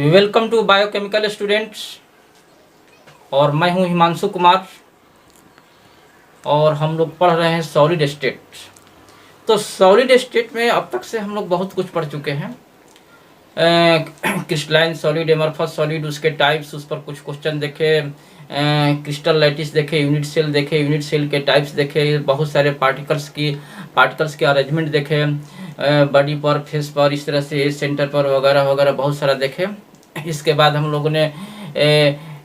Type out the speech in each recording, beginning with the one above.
Welcome to biochemical students. और मैं हूं हिमांशु कुमार और हम लोग पढ़ रहे हैं सॉलिड स्टेट। तो सॉलिड स्टेट में अब तक से हम लोग बहुत कुछ पढ़ चुके हैं। क्रिस्टलाइन सॉलिड, एमरफस सॉलिड, उसके टाइप्स, उस पर कुछ क्वेश्चन देखे, क्रिस्टल लैटिस देखे, यूनिट सेल देखे, यूनिट सेल के टाइप्स देखे, बहुत सारे पार्टिकल्स के अरेंजमेंट देखे, बॉडी पर, फेस पर, इस तरह से सेंटर पर वगैरह वगैरह बहुत सारा देखे। इसके बाद हम लोगों ने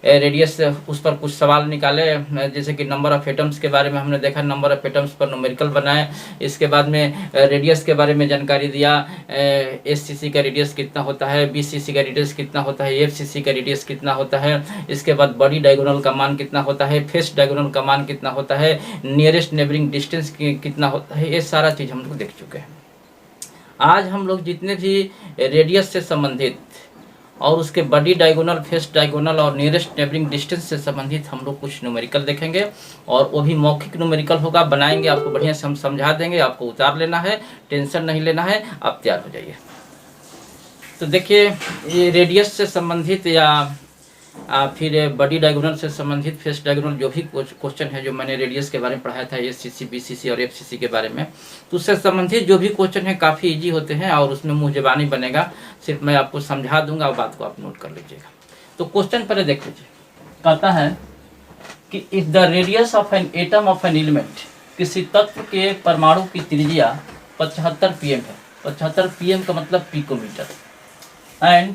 रेडियस, उस पर कुछ सवाल निकाले, जैसे कि नंबर ऑफ एटम्स के बारे में हमने देखा, नंबर ऑफ एटम्स पर न्यूमेरिकल बनाए। इसके बाद में रेडियस के बारे में जानकारी दिया, एससीसी का रेडियस कितना होता है, बीसीसी का रेडियस कितना होता है, एफसीसी का रेडियस कितना होता है। इसके बाद बॉडी डायगोनल का मान कितना होता है, फेस डायगोनल का मान कितना होता है, नियरेस्ट नेबरिंग डिस्टेंस कितना होता है, ये सारा चीज़ हम लोग देख चुके हैं। आज हम लोग जितने भी रेडियस से संबंधित और उसके बॉडी डायगोनल, फेस डायगोनल और नियरेस्ट नेबरिंग डिस्टेंस से संबंधित हम लोग कुछ न्यूमेरिकल देखेंगे, और वो भी मौखिक न्यूमेरिकल होगा, बनाएंगे, आपको बढ़िया से हम समझा देंगे, आपको उतार लेना है, टेंशन नहीं लेना है, आप तैयार हो जाइए। तो देखिए, ये रेडियस से संबंधित या फिर बॉडी डायगोनल से संबंधित, फेस डायगोनल, जो भी क्वेश्चन है जो मैंने रेडियस के बारे में पढ़ाया था, एससीसी, बीसीसी और एफसीसी के बारे में, तो उससे संबंधित जो भी क्वेश्चन है काफ़ी इजी होते हैं और उसमें मुँह ज़बानी बनेगा, सिर्फ मैं आपको समझा दूंगा और बात को आप नोट कर लीजिएगा। तो क्वेश्चन पहले देख लीजिए। कहता है कि if the radius of an atom of an element, किसी तत्व के परमाणु की त्रिज्या 75 pm है। 75 pm का मतलब picometre. And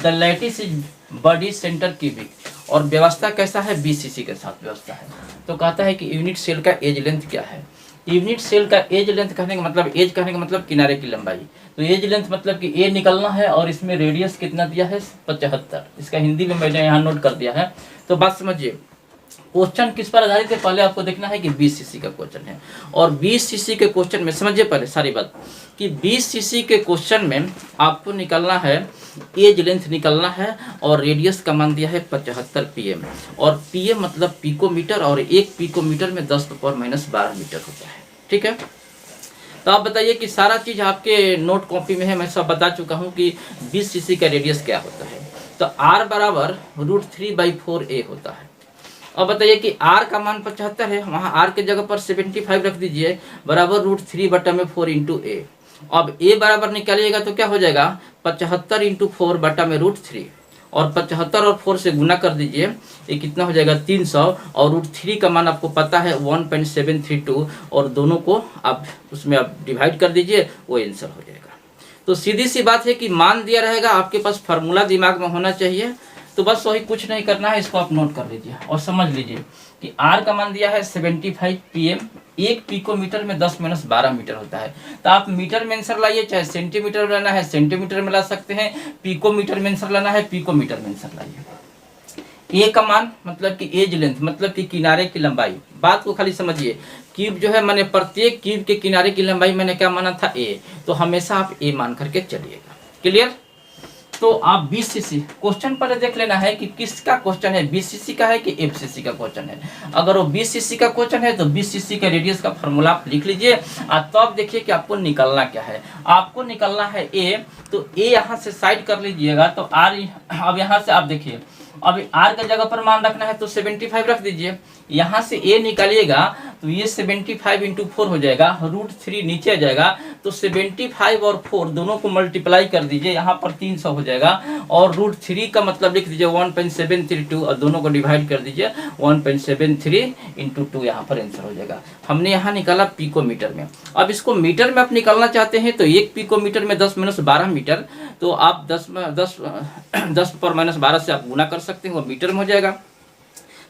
the lattice is body centre cubic, और व्यवस्था कैसा है, बीसीसी के साथ व्यवस्था है। तो कहता है कि यूनिट सेल का एज लेंथ क्या है। यूनिट सेल का एज लेंथ कहने का मतलब, एज कहने का मतलब किनारे की लंबाई। तो एज लेंथ मतलब कि ए निकलना है, और इसमें रेडियस कितना दिया है, 75। इसका हिंदी में मैंने यहाँ नोट कर दिया है। तो बात समझिए, क्वेश्चन किस पर आधारित है, पहले आपको देखना है कि 20 सीसी का क्वेश्चन है। और 20 सीसी के क्वेश्चन में समझिए पहले सारी बात, कि 20 सीसी के क्वेश्चन में आपको निकलना है, एज लेंथ निकलना है, और रेडियस का मान दिया है 75 pm, और pm मतलब पिकोमीटर, और एक पिकोमीटर में 10⁻⁻12 मीटर होता है। ठीक है, तो आप बताइए कि सारा चीज़ आपके नोट कॉपी में है, मैं सब बता चुका हूँ कि 20 सीसी का रेडियस क्या होता है। तो r बराबर √3/4a होता है। अब बताइए कि r का मान 75 है, वहाँ r के जगह पर 75 रख दीजिए, बराबर √3/4 × a। अब a बराबर निकालिएगा तो क्या हो जाएगा, 75 × 4/√3, और 75 और 4 से गुना कर दीजिए, ये कितना हो जाएगा, 300, और √3 का मान आपको पता है 1.732, और दोनों को आप उसमें आप डिवाइड कर दीजिए, वो आंसर हो जाएगा। तो सीधी सी बात है कि मान दिया रहेगा, आपके पास फार्मूला दिमाग में होना चाहिए। तो बस वही, कुछ नहीं करना है, इसको आप नोट कर लीजिए और समझ लीजिए कि r का मान दिया है 75 pm, एक पिकोमीटर में 10⁻12 मीटर होता है। तो आप मीटर में आंसर लाइए, चाहे सेंटीमीटर में लाना है सेंटीमीटर में ला सकते हैं, पिकोमीटर में आंसर लाना है पिकोमीटर में आंसर लाइए। ए का मान मतलब कि एज लेंथ मतलब कि किनारे की लंबाई। बात को खाली समझिए, क्यूब जो है मैंने प्रत्येक क्यूब के किनारे की लंबाई मैंने क्या माना था, ए, तो हमेशा आप ए मान करके चलिएगा। क्लियर। तो आप 20 सीसी क्वेश्चन पर देख लेना है कि किसका क्वेश्चन है, 20 सीसी का है कि एफसीसी का क्वेश्चन है। अगर वो 20 सीसी का क्वेश्चन है तो 20 सीसी का रेडियस का फार्मूला आप लिख लीजिए। तो आप देखिए कि आपको निकलना क्या है, आपको निकलना है ए, तो ए यहाँ से साइड कर लीजिएगा, तो आर, अब यहाँ से आप देखिए, अब आर का जगह पर मान रखना है तो 75 रख दीजिए, यहाँ से ए निकालिएगा तो ये 75 × 4 हो जाएगा, √3 नीचे आ जाएगा, तो 75 और 4 दोनों को मल्टीप्लाई कर दीजिए, यहाँ पर 300 हो जाएगा, और √3 का मतलब लिख दीजिए 1.732, और दोनों को डिवाइड कर दीजिए 1.73 × 2, यहाँ पर आंसर हो जाएगा। हमने यहाँ निकाला पिकोमीटर में। अब इसको मीटर में आप निकालना चाहते हैं तो एक पिकोमीटर में 10⁻12 मीटर, तो आप 10⁻12 से आप गुना कर सकते हैं, वो मीटर में हो जाएगा।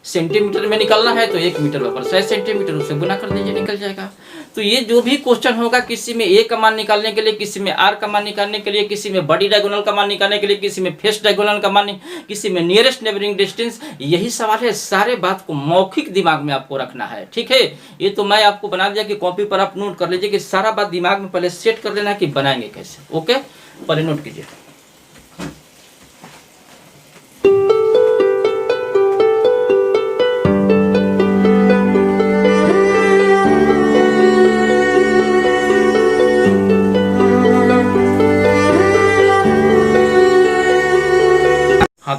सेंटीमीटर में निकलना है तो 1 मीटर बराबर 6 सेंटीमीटर, उससे गुना कर दीजिए, निकल जाएगा। तो ये जो भी क्वेश्चन होगा, किसी में ए का मान निकालने के लिए, किसी में आर का मान निकालने के लिए, किसी में बॉडी डायगोनल का मान निकालने के लिए, किसी में फेस डायगोनल का मान, किसी में नियरेस्ट नेबरिंग डिस्टेंस, यही सवाल है। सारे बात को मौखिक दिमाग में आपको रखना है। ठीक है, ये तो मैं आपको बना दिया कि कॉपी पर आप नोट कर लीजिए कि सारा बात दिमाग में पहले सेट कर लेना है कि बनाएंगे कैसे। ओके, पहले नोट कीजिए।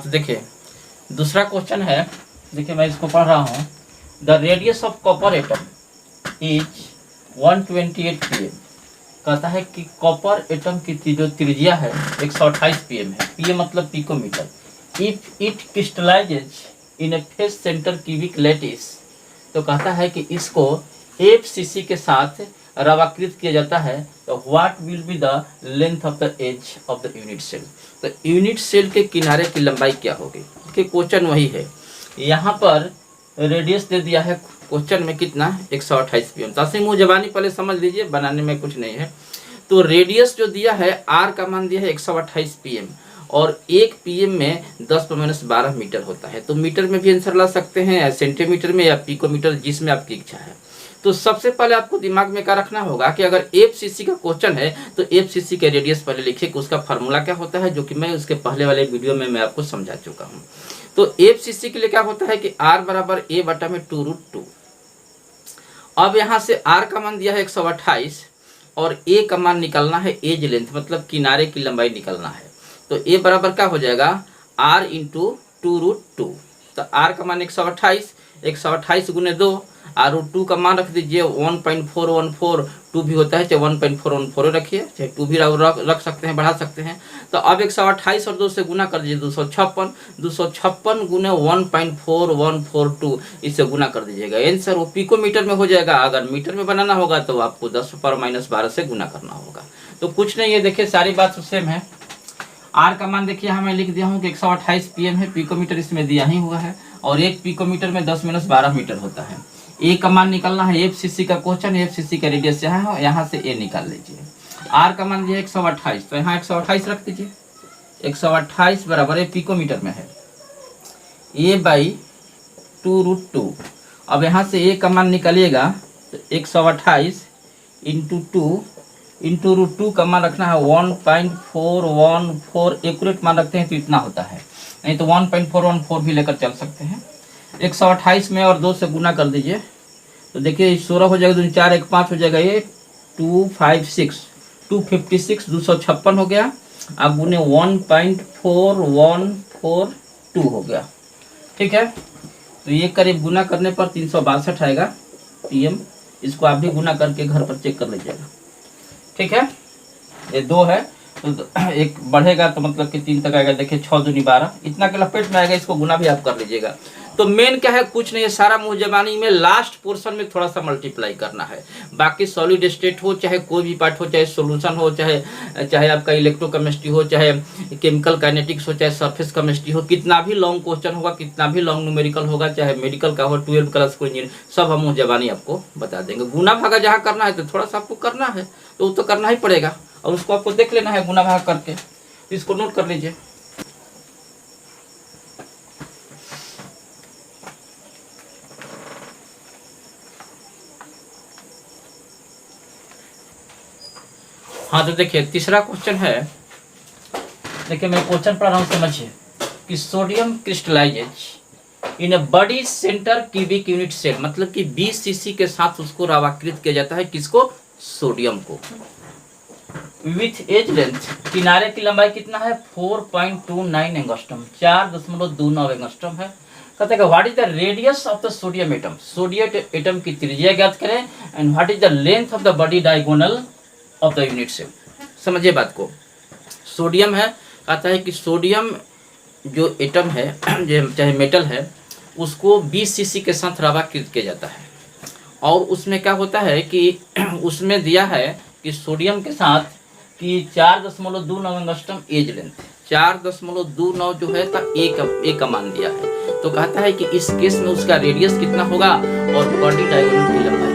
तो देखिए दूसरा क्वेश्चन है, देखिए मैं इसको पढ़ रहा हूँ। The radius of copper atom is 128 pm। कहता है कि कॉपर एटम की जो त्रिज्या है 128 pm है। pm मतलब picometre. If it crystallises in a face centre cubic lattice, तो कहता है कि इसको FCC के साथ रवाकृत किया जाता है, तो what will be the length of the edge of the unit cell. तो यूनिट सेल के किनारे की लंबाई क्या होगी, कि क्वेश्चन वही है। यहाँ पर रेडियस दे दिया है क्वेश्चन में कितना, 128 pm। तासे मुँह जबानी पहले समझ लीजिए, बनाने में कुछ नहीं है। तो रेडियस जो दिया है R का मान दिया है 128 pm, और 1 pm में 10⁻12 मीटर होता है। तो मीटर में भी आंसर ला सकते हैं, या सेंटीमीटर में, या पिकोमीटर, जिसमें आपकी इच्छा है। तो सबसे पहले आपको दिमाग में क्या रखना होगा कि अगर FCC का क्वेश्चन है तो FCC के रेडियस पहले लिखिए कि उसका फार्मूला क्या होता है, जो कि मैं उसके पहले वाले वीडियो में मैं आपको समझा चुका हूँ। तो FCC के लिए क्या होता है कि R बराबर A बटा में 2√2। अब यहाँ से R का मान दिया है 128 और A का मान निकलना है एज लेंथ, मतलब किनारे की लंबाई निकलना है। तो A बराबर क्या हो जाएगा, R इंटू 2√2। तो R का मान 128 गुने 2, और 2 का मान रख दीजिए 1.414, 2 भी होता है, चाहे 1.414 रखिए, चाहे 2 भी रख सकते हैं, बढ़ा सकते हैं। तो अब 128 और 2 से गुना कर दीजिए 256 गुने 1.4142, इससे गुना कर दीजिएगा। आंसर वो पिकोमीटर में हो जाएगा। अगर मीटर में बनाना होगा तो आपको 10⁻12 से गुना करना होगा। तो कुछ नहीं है, देखिए सारी बात तो सेम है। R का मान देखिए यहाँ मैं लिख दिया हूँ कि 128 pm है, पिकोमीटर इसमें दिया ही हुआ है, और 1 पिकोमीटर में 10⁻12 मीटर होता है। A का मान निकालना है, FCC का क्वेश्चन, FCC का रेडियस यहाँ है, यहाँ से A निकाल लीजिए। R का मान दिया 128, तो यहाँ 128 रख दीजिए। 128 बराबर पिकोमीटर में है A बाई 2√2। अब यहाँ से A का मान निकालिएगा तो 128 इंटू 2 इंटू √2 का मान रखना है 1.414, एक्यूरेट मान रखते हैं तो इतना होता है, नहीं तो 1.414 भी लेकर चल सकते हैं। 128 में और 2 से गुना कर दीजिए, तो देखिए 16 हो जाएगा, 2 4 1 5 हो जाएगा, ये 256 256 हो गया। अब गुने 1.4142 हो गया, ठीक है। तो ये करीब गुना करने पर 362 आएगा pm। इसको आप भी गुना करके घर पर चेक कर लीजिएगा, ठीक है। ये 2 है तो एक बढ़ेगा तो मतलब कि 3 तक आएगा। देखिए 6 दूनी 12, इतना के लपेट में आएगा, इसको गुना भी आप कर लीजिएगा। तो मेन क्या है, कुछ नहीं है, सारा मुँह जबानी में लास्ट पोर्शन में थोड़ा सा मल्टीप्लाई करना है। बाकी सॉलिड स्टेट हो, चाहे कोई भी पार्ट हो, चाहे सोल्यूशन हो, चाहे आपका इलेक्ट्रोकेमिस्ट्री हो, चाहे केमिकल काइनेटिक्स हो, चाहे सरफेस केमिस्ट्री हो, कितना भी लॉन्ग क्वेश्चन होगा, कितना भी लॉन्ग न्यूमेरिकल होगा, चाहे मेडिकल का हो, 12 क्लास को इंजीनियर, सब हम मुँह जबानी आपको बता देंगे। गुना भागा जहाँ करना है तो थोड़ा सा आपको करना है, तो वो तो करना ही पड़ेगा, और उसको आपको देख लेना है गुना भाग करके। इसको नोट कर लीजिए। हाँ तो देखिए तीसरा क्वेश्चन है, देखिए मैं क्वेश्चन पढ़ रहा हूँ, समझिए कि सोडियम क्रिस्टलाइजेज इन ए बड़ी सेंटर क्यूबिक यूनिट सेल, मतलब कि 20 cc के साथ उसको रवाकृत किया जाता है, किसको, सोडियम को। विथ एज लेंथ, किनारे की लंबाई कितना है, 4.29 एंगस्ट्रम, 4.29 एंगस्ट्रम है। कहते हैं what is the radius of the sodium atom, sodium atom की त्रिज्या ज्ञात करें, and what is the length of the body diagonal of the unit cell. समझिए बात को, सोडियम है, कहता है कि सोडियम जो एटम है चाहे मेटल है, उसको 20 cc के साथ रवाकृत किया जाता है, और उसमें क्या होता है कि उसमें दिया है कि सोडियम के साथ कि 4.29 एंगस्ट्रम एज लेंथ, 4.29 जो है का एक का मान दिया है। तो कहता है कि इस केस में उसका रेडियस कितना होगा और बॉडी डायगोनल की लंबाई,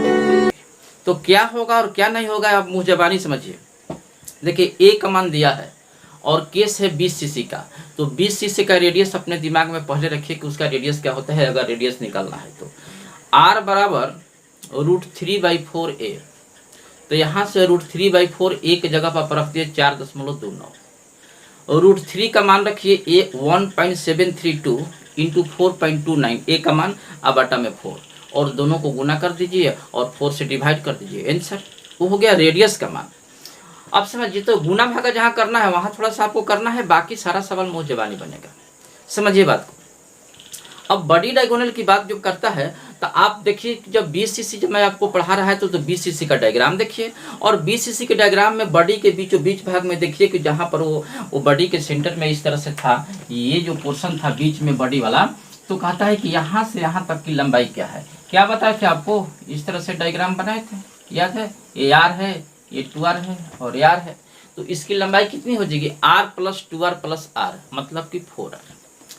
तो क्या होगा और क्या नहीं होगा आप मुँह जबानी समझिए। देखिए ए का मान दिया है और केस है 20 cc का, तो 20 cc का रेडियस अपने दिमाग में पहले रखिए कि उसका रेडियस क्या होता है। अगर रेडियस निकालना है तो r बराबर √3/4a, तो यहाँ से √3/4 a की जगह पर रख दिए 4.29, √3 का मान रखिए a 1.732 इंटू 4.29, a का मान बटा में 4, और दोनों को गुना कर दीजिए और 4 से डिवाइड कर दीजिए, आंसर वो हो गया रेडियस का मान। अब समझिए, तो गुना भागा जहाँ करना है वहाँ थोड़ा सा आपको करना है, बाकी सारा सवाल मुँह जबानी बनेगा। समझिए बात को। अब बड़ी डायगोनल की बात जो करता है, तो आप देखिए कि जब BCC जब मैं आपको पढ़ा रहा है तो BCC का डायग्राम देखिए, और BCC के डायग्राम में बॉडी के बीचों बीच भाग में देखिए कि जहाँ पर वो बॉडी के सेंटर में इस तरह से था, ये जो पोर्शन था बीच में बॉडी वाला, तो कहता है कि यहाँ से यहाँ तक की लंबाई क्या है। क्या बताया थे आपको, इस तरह से डायग्राम बनाए थे, याद है? ये R है, ये 2R है और R है, तो इसकी लंबाई कितनी हो जाएगी, R + 2R + R, मतलब कि 4R।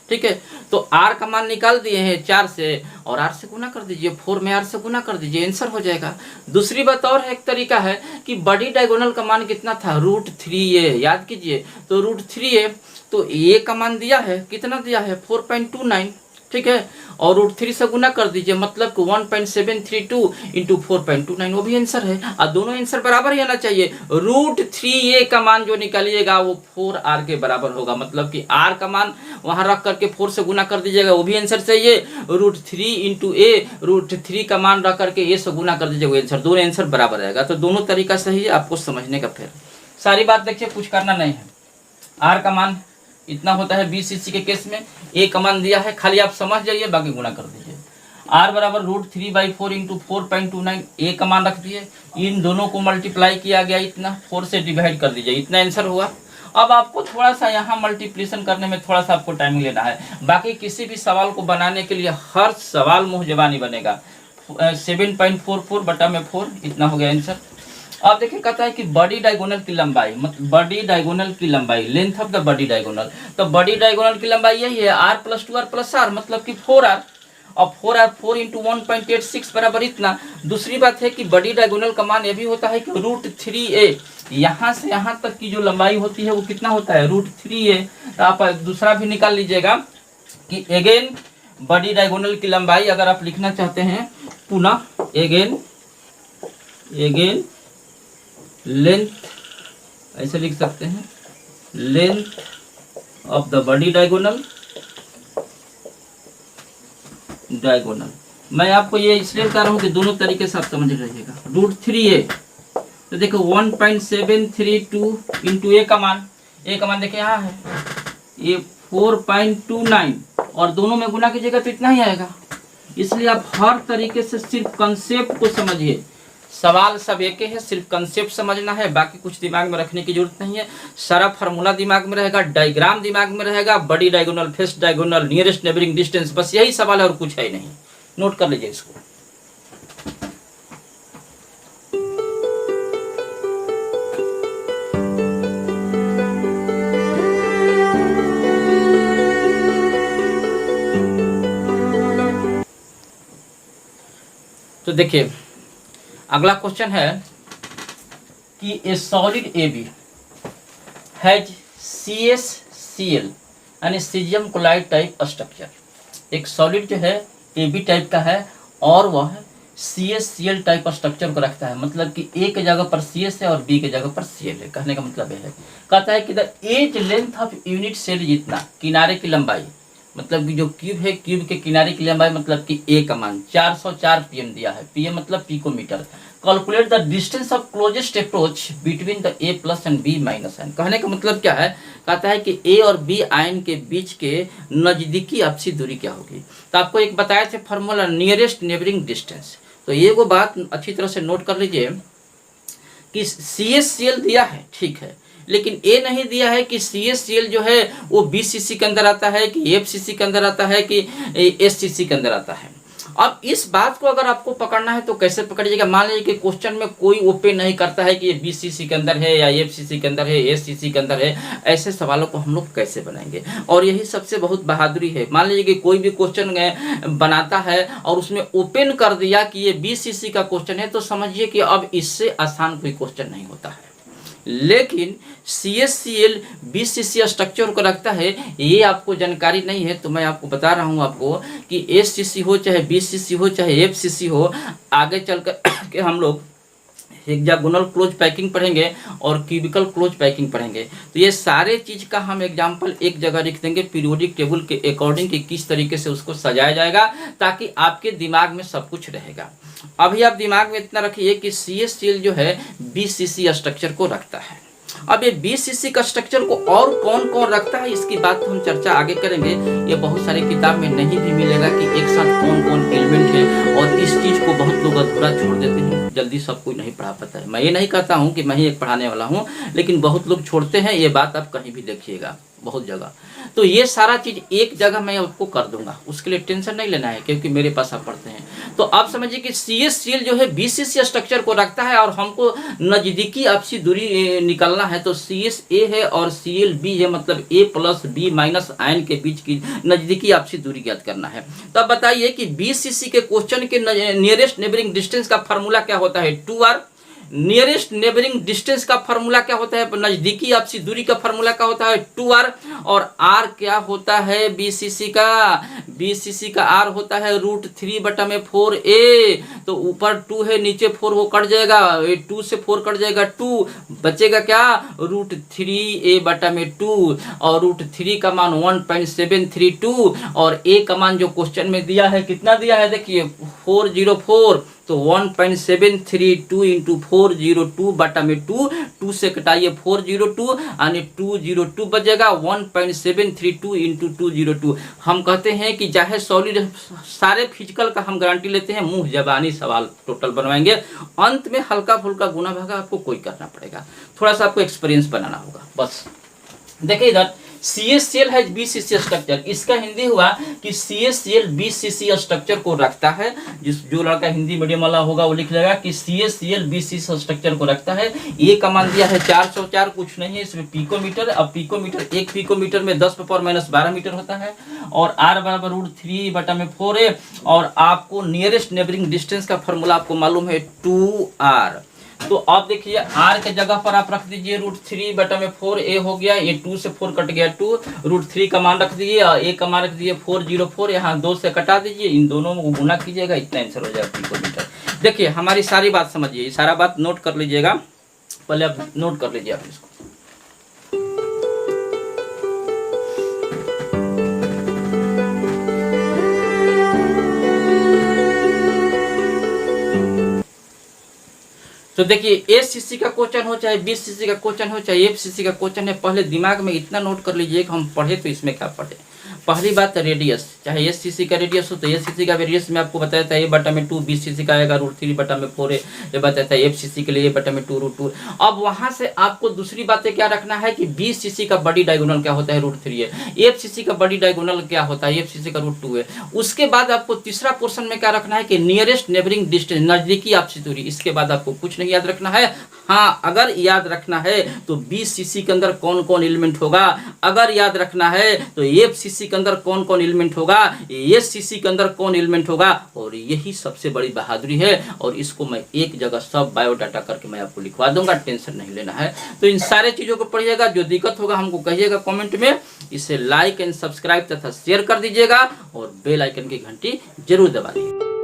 ठीक है, तो R का मान निकाल दिए हैं 4 से, और R से गुना कर दीजिए, 4 में R से गुना कर दीजिए, आंसर हो जाएगा। दूसरी बात और है, एक तरीका है कि बड़ी डायगोनल का मान कितना था, √3a, याद कीजिए, तो √3a, तो a का मान दिया है, कितना दिया है, 4.29, ठीक है, और √3 से गुना कर दीजिए, मतलब कि 1.732 × 4.29, वो भी आंसर है। और दोनों आंसर बराबर ही आना चाहिए। √3a का मान जो निकालिएगा वो 4R के बराबर होगा, मतलब कि R का मान वहां रख करके 4 से गुना कर दीजिएगा, वो भी आंसर चाहिए। √3 × a, √3 का मान रख करके a से गुना कर दीजिएगा, वो आंसर, दोनों आंसर बराबर रहेगा। तो दोनों तरीका सही है आपको समझने का। फिर सारी बात देखिए, कुछ करना नहीं है। R का मान इतना होता है BCC के केस में, A का मान दिया है, खाली आप समझ जाइए, बाकी गुना कर दीजिए। R बराबर √3/4 × 4.29, A का मान रख दिए, इन दोनों को मल्टीप्लाई किया गया, इतना 4 से डिवाइड कर दीजिए, इतना आंसर हुआ। अब आपको थोड़ा सा यहाँ मल्टीप्लिकेशन करने में थोड़ा सा आपको टाइमिंग लेना है, बाकी किसी भी सवाल को बनाने के लिए हर सवाल मुँह जबानी बनेगा। 7.44/4, इतना हो गया आंसर। अब देखिए, कहता है कि बॉडी डायगोनल की लंबाई, मतलब बॉडी डायगोनल की लंबाई, length of the body diagonal, तो बॉडी डायगोनल की लंबाई यही है, R + 2R + R, मतलब कि 4R, और 4R 4 × 1.86 बराबर इतना। दूसरी बात है कि बॉडी डायगोनल का मान ये भी होता है कि √3a, यहाँ से यहाँ तक की जो लंबाई होती है वो कितना होता है, √3a। तो आप दूसरा भी निकाल लीजिएगा कि अगेन बॉडी डायगोनल की लंबाई अगर आप लिखना चाहते हैं पुनः, अगेन लेंथ, ऐसे लिख सकते हैं, length of the body diagonal. मैं आपको ये इसलिए बता रहा हूँ कि दोनों तरीके से आप समझ रहिएगा। √3a, तो देखो 1.732 × a का मान देखिए यहाँ है, ये 4.29, और दोनों में गुना कीजिएगा तो इतना ही आएगा। इसलिए आप हर तरीके से सिर्फ कंसेप्ट को समझिए, सवाल सब एक है, सिर्फ कंसेप्ट समझना है, बाकी कुछ दिमाग में रखने की जरूरत नहीं है। सारा फार्मूला दिमाग में रहेगा, डायग्राम दिमाग में रहेगा, body diagonal, face diagonal, nearest neighbouring distance, बस यही सवाल है और कुछ है नहीं। नोट कर लीजिए इसको। तो देखिए, अगला क्वेश्चन है कि ए सॉलिड AB हैज CSCl यानी सीजियम क्लोराइड टाइप स्ट्रक्चर। एक सॉलिड जो है AB टाइप का है और वह CSCl टाइप स्ट्रक्चर को रखता है, मतलब कि A के जगह पर CS है और B के जगह पर Cl है। कहने का मतलब यह है, कहता है कि the edge length of unit cell, जितना किनारे की लंबाई, मतलब कि जो क्यूब है, क्यूब के किनारे की लंबाई, मतलब कि A का मान 404 pm दिया है, pm मतलब picometre. Calculate the distance of closest approach between the A+ and B- ion. कहने का मतलब क्या है, कहता है कि A और B आयन के बीच के नजदीकी आपसी दूरी क्या होगी। तो आपको एक बताया थे फार्मूला, नियरेस्ट नेबरिंग डिस्टेंस। तो ये वो बात अच्छी तरह से नोट कर लीजिए कि CSCl दिया है, ठीक है, लेकिन ये नहीं दिया है कि CSCl जो है वो BCC के अंदर आता है कि FCC के अंदर आता है कि SCC के अंदर आता है। अब इस बात को अगर आपको पकड़ना है तो कैसे पकड़िएगा। मान लीजिए कि क्वेश्चन में कोई ओपन नहीं करता है कि ये BCC के अंदर है या FCC के अंदर है, SCC के अंदर है, ऐसे सवालों को हम लोग कैसे बनाएंगे। और यही सबसे बहुत बहादुरी है। मान लीजिए कि कोई भी क्वेश्चन बनाता है और उसमें ओपन कर दिया कि ये BCC का क्वेश्चन है, तो समझिए कि अब इससे आसान कोई क्वेश्चन नहीं होता है। लेकिन CSCl BCC स्ट्रक्चर को रखता है, ये आपको जानकारी नहीं है, तो मैं आपको बता रहा हूँ आपको कि SCC हो चाहे BCC हो चाहे FCC हो, आगे चलकर के हम लोग हेक्सागोनल क्लोज पैकिंग पढ़ेंगे और क्यूबिकल क्लोज पैकिंग पढ़ेंगे। तो ये सारे चीज़ का हम एग्जाम्पल एक जगह लिख देंगे पीरियोडिक टेबल के अकॉर्डिंग कि किस तरीके से उसको सजाया जाएगा, ताकि आपके दिमाग में सब कुछ रहेगा। अभी आप दिमाग में इतना रखिए कि CSCl जो है BCC स्ट्रक्चर को रखता है। अब ये BCC का स्ट्रक्चर को और कौन कौन रखता है, इसकी बात हम चर्चा आगे करेंगे। ये बहुत सारी किताब में नहीं भी मिलेगा कि एक साथ कौन कौन एलिमेंट है, और इस चीज को बहुत लोग अधूरा छोड़ देते हैं, जल्दी सब कोई नहीं पढ़ा पाता है। मैं ये नहीं कहता हूँ कि मैं ही एक पढ़ाने वाला हूँ, लेकिन बहुत लोग छोड़ते हैं, ये बात आप कहीं भी देखिएगा बहुत जगह। तो ये सारा चीज एक जगह मैं आपको कर दूंगा, उसके लिए टेंशन नहीं लेना है, क्योंकि मेरे पास आप पढ़ते हैं। तो आप समझिए कि CSCl जो है BCC स्ट्रक्चर को रखता है, और हमको नजदीकी आपसी दूरी निकालना है, तो CSA है और ClB है, मतलब A plus B minus ion के बीच की नजदीकी आपसी दूरी ज्ञात करना है। तो अब बताइए कि BCC के क्वेश्चन के नियरेस्ट नेबरिंग डिस्टेंस का फार्मूला क्या होता है, 2r। नियरेस्ट नेबरिंग डिस्टेंस का फार्मूला क्या होता है, नजदीकी आपसी दूरी का फार्मूला क्या होता है, 2r। और r क्या होता है BCC का r होता है √3/4a। तो ऊपर 2 है, नीचे 4 वो कट जाएगा, 2 से 4 कट जाएगा, 2 बचेगा क्या, √3a/2। और √3 का मान 1.732, और a का मान जो क्वेश्चन में दिया है कितना दिया है, देखिए 404। तो 1.732 इंटू 402/2, 2 से कटाइए 402 यानी 202 बचेगा, 1.732 इंटू 202। हम कहते हैं कि चाहे सॉलिड, सारे फिजिकल का हम गारंटी लेते हैं, मुंह जबानी सवाल टोटल बनवाएंगे, अंत में हल्का फुल्का गुना भागा आपको कोई करना पड़ेगा, थोड़ा सा आपको एक्सपीरियंस बनाना होगा बस। देखिए इधर CSCl है BCC स्ट्रक्चर, इसका हिंदी हुआ कि CSCl BCC स्ट्रक्चर को रखता है। जो लड़का हिंदी मीडियम वाला होगा वो लिख लेगा कि CSCl BCC स्ट्रक्चर को रखता है। ये कमान दिया है 404, कुछ नहीं है इसमें पिकोमीटर। अब पिकोमीटर, 1 पिकोमीटर में 10⁻12 मीटर होता है, और r बराबर √3/4 है। और आपको नियरेस्ट नेबरिंग डिस्टेंस का फॉर्मूला आपको मालूम है 2r। तो आप देखिए r के जगह पर आप रख दीजिए √3/4a हो गया, ये 2 से 4 कट गया 2, √3 का मान रख दीजिए, और a का मान रख दीजिए 404, यहाँ 2 से कटा दीजिए, इन दोनों को गुना कीजिएगा, इतना आंसर हो जाएगा पिकोमीटर। देखिए हमारी सारी बात समझिए, सारा बात नोट कर लीजिएगा, पहले आप नोट कर लीजिए आप इसको। तो देखिए ACC का क्वेश्चन हो, चाहे BCC का क्वेश्चन हो, चाहे FCC का क्वेश्चन है, पहले दिमाग में इतना नोट कर लीजिए कि हम पढ़े तो इसमें क्या पढ़े। पहली बात रेडियस, चाहे SCC का रेडियस हो तो SCC का रेडियस में आपको बताया था a/2, BCC का आएगा √3/4, ये बताया था FCC के लिए a/2 √2। अब वहां से आपको दूसरी बातें क्या रखना है कि BCC का बड़ी डायगोनल क्या होता है, √3 है, FCC का बड़ी डायगोनल क्या होता है, FCC का √2 है। उसके बाद आपको तीसरा पोर्शन में क्या रखना है कि नियरेस्ट नेबरिंग डिस्टेंस, नजदीकी आपसी दूरी। इसके बाद आपको कुछ नहीं याद रखना है। हाँ, अगर याद रखना है तो BCC के अंदर कौन कौन एलिमेंट होगा, अगर याद रखना है तो FCC के अंदर कौन कौन एलिमेंट होगा, SCC के अंदर कौन एलिमेंट होगा, और यही सबसे बड़ी बहादुरी है। और इसको मैं एक जगह सब बायोडाटा करके मैं आपको लिखवा दूंगा, टेंशन नहीं लेना है। तो इन सारे चीजों को पढ़िएगा, जो दिक्कत होगा हमको कहिएगा कमेंट में। इसे लाइक एंड सब्सक्राइब तथा शेयर कर दीजिएगा, और बेल आइकन की घंटी जरूर दबा दीजिएगा।